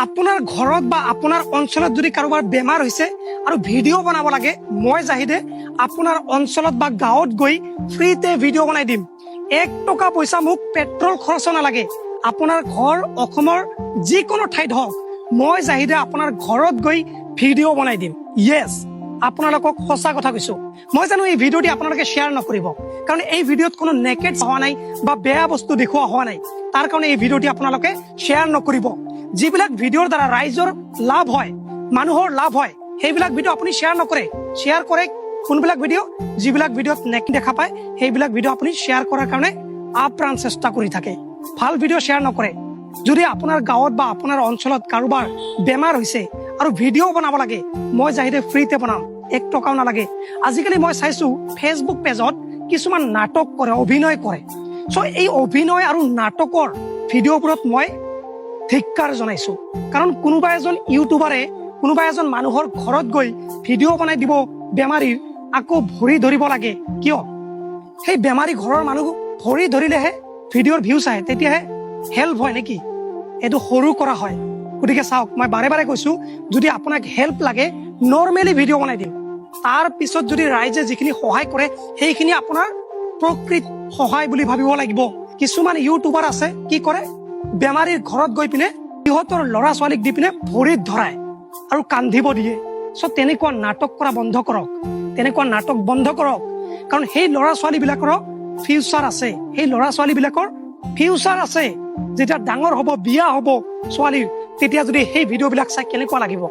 আপোনাৰ ঘৰত বা আপোনাৰ অঞ্চলত যদি কাৰোবাৰ বেমাৰ হৈছে আৰু ভিডিঅ' বনাব লাগে, মই জাহিদে আপোনাৰ অঞ্চলত বা গাঁৱত গৈ ফ্ৰীতে ভিডিঅ' বনাই দিম। 1 টকা পইচা মোক পেট্ৰল খৰচ নালাগে। আপোনাৰ ঘৰ অসমৰ যিকোনো ঠাইত হওক, মই জাহিদে আপোনাৰ ঘৰত গৈ ভিডিঅ' বনাই দিম। য়েছ, আপোনালোকক সঁচা কথা কৈছো। মই জানো এই ভিডিঅ'টি আপোনালোকে শ্বেয়াৰ নকৰিব, কাৰণ এই ভিডিঅ'ত কোনো নেকেড হোৱা নাই বা বেয়া বস্তু দেখুওৱা হোৱা নাই। তাৰ কাৰণে এই ভিডিঅ'টি আপোনালোকে শ্বেয়াৰ নকৰিব। যিবিলাক ভিডিঅ'ৰ দ্বাৰা ৰাইজৰ লাভ হয়, মানুহৰ লাভ হয়, সেইবিলাক ভিডিঅ' আপুনি শ্বেয়াৰ নকৰে। শ্বেয়াৰ কৰে কোনবিলাক ভিডিঅ'? যিবিলাক ভিডিঅ'ত নেকেড দেখা পায়, সেইবিলাক ভিডিঅ' আপুনি শ্বেয়াৰ কৰাৰ কাৰণে আপ্ৰাণ চেষ্টা কৰি থাকে। ভাল ভিডিঅ' শ্বেয়াৰ নকৰে। যদি আপোনাৰ গাঁৱত বা আপোনাৰ অঞ্চলত কাৰোবাৰ বেমাৰ হৈছে আৰু ভিডিঅ' বনাব লাগে, মই জাহিদে ফ্ৰীতে বনাম, 1 টকাও নালাগে। আজিকালি মই চাইছো ফেচবুক পেজত কিছুমান নাটক কৰে, অভিনয় কৰে। চ' এই অভিনয় আৰু নাটকৰ ভিডিঅ'বোৰত মই ধিক্কাৰ জনাইছো। কাৰণ কোনোবা এজন ইউটিউবাৰে কোনোবা এজন মানুহৰ ঘৰত গৈ ভিডিঅ' বনাই দিব বেমাৰীৰ, আকৌ ভৰি ধৰিব লাগে কিয়? সেই বেমাৰী ঘৰৰ মানুহ ভৰি ধৰিলেহে ভিডিঅ'ৰ ভিউজ আহে, তেতিয়াহে হেল্প হয় নেকি? এইটো সৰু কৰা হয়। গতিকে চাওক, মই বাৰে বাৰে কৈছো, যদি আপোনাক হেল্প লাগে নৰ্মেলি ভিডিঅ' বনাই দিম। তাৰ পিছত যদি ৰাইজে যিখিনি সহায় কৰে, সেইখিনি আপোনাৰ প্ৰকৃত সহায় বুলি ভাবিব লাগিব। কিছুমান ইউটিউবাৰ আছে কি কৰে, বেমাৰীৰ ঘৰত গৈ পিনে সিহঁতৰ ল'ৰা ছোৱালীক দি পিনে ভৰিত ধৰায় আৰু কান্দিব দিয়ে। চ' তেনেকুৱা নাটক কৰা বন্ধ কৰক, তেনেকুৱা নাটক বন্ধ কৰক। কাৰণ সেই ল'ৰা ছোৱালী বিলাকৰ ফিউচাৰ আছে, সেই ল'ৰা ছোৱালী বিলাকৰ ফিউচাৰ আছে। যেতিয়া ডাঙৰ হ'ব, বিয়া হ'ব ছোৱালীৰ, তেতিয়া যদি সেই ভিডিঅ' বিলাক চাই কেনেকুৱা লাগিব?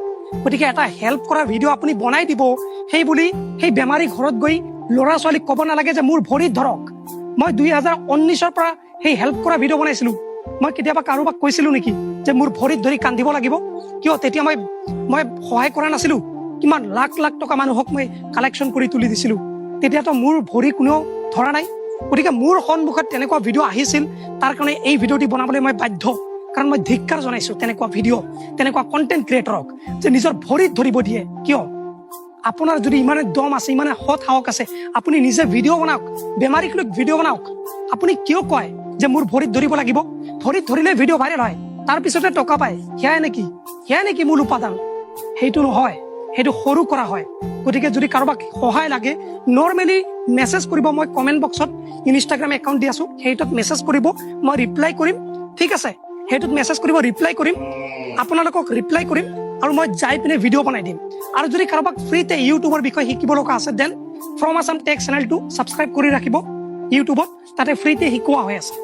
গতিকে এটা হেল্প কৰা ভিডিঅ' আপুনি বনাই দিব, সেই বুলি সেই বেমাৰী ঘৰত গৈ ল'ৰা ছোৱালীক ক'ব নালাগে যে মোৰ ভৰিত ধৰক। মই 2019ৰ পৰা সেই হেল্প কৰা ভিডিঅ' বনাইছিলো। মই কেতিয়াবা কাৰোবাক কৈছিলো নেকি যে মোৰ ভৰিত ধৰি কান্দিব লাগিব? কিয়? তেতিয়া মই সহায় কৰা নাছিলো? কিমান লাখ লাখ টকা মানুহক মই কালেকশ্যন কৰি তুলি দিছিলো। তেতিয়াতো মোৰ ভৰি কোনেও ধৰা নাই। গতিকে মোৰ সন্মুখত তেনেকুৱা ভিডিঅ' আহিছিল, তাৰ কাৰণে এই ভিডিঅ'টি বনাবলৈ মই বাধ্য। কাৰণ মই ধিক্কাৰ জনাইছো তেনেকুৱা ভিডিঅ', তেনেকুৱা কণ্টেণ্ট ক্ৰিয়েটৰক যে নিজৰ ভৰিত ধৰিব দিয়ে। কিয়? আপোনাৰ যদি ইমানে দম আছে, ইমানে সৎ সাহস আছে, আপুনি নিজে ভিডিঅ' বনাওক, বেমাৰীক লৈ ভিডিঅ' বনাওক। আপুনি কিয় কয় যে মোৰ ভৰিত ধৰিব লাগিব? ভৰিত ধৰিলে ভিডিঅ' ভাইৰেল হয়, তাৰ পিছতে টকা পায়। সেয়াই নেকি মূল উপাদান? সেইটো নহয়, সেইটো সৰু কৰা হয়। গতিকে যদি কাৰোবাক সহায় লাগে, নৰ্মেলি মেছেজ কৰিব। মই কমেণ্ট বক্সত ইনষ্টাগ্ৰাম একাউণ্ট দি আছো, সেইটোত মেছেজ কৰিব, মই ৰিপ্লাই কৰিম। ঠিক আছে, সেইটোত মেছেজ কৰিব, ৰিপ্লাই কৰিম, আপোনালোকক ৰিপ্লাই কৰিম, আৰু মই যাই পিনে ভিডিঅ' বনাই দিম। আৰু যদি কাৰোবাক ফ্ৰীতে ইউটিউবৰ বিষয়ে শিকিব লগা আছে, দেন ফ্ৰম আছাম টেক চেনেলটো ছাবস্ক্ৰাইব কৰি ৰাখিব ইউটিউবত, তাতে ফ্ৰীতে শিকোৱা হৈ আছে।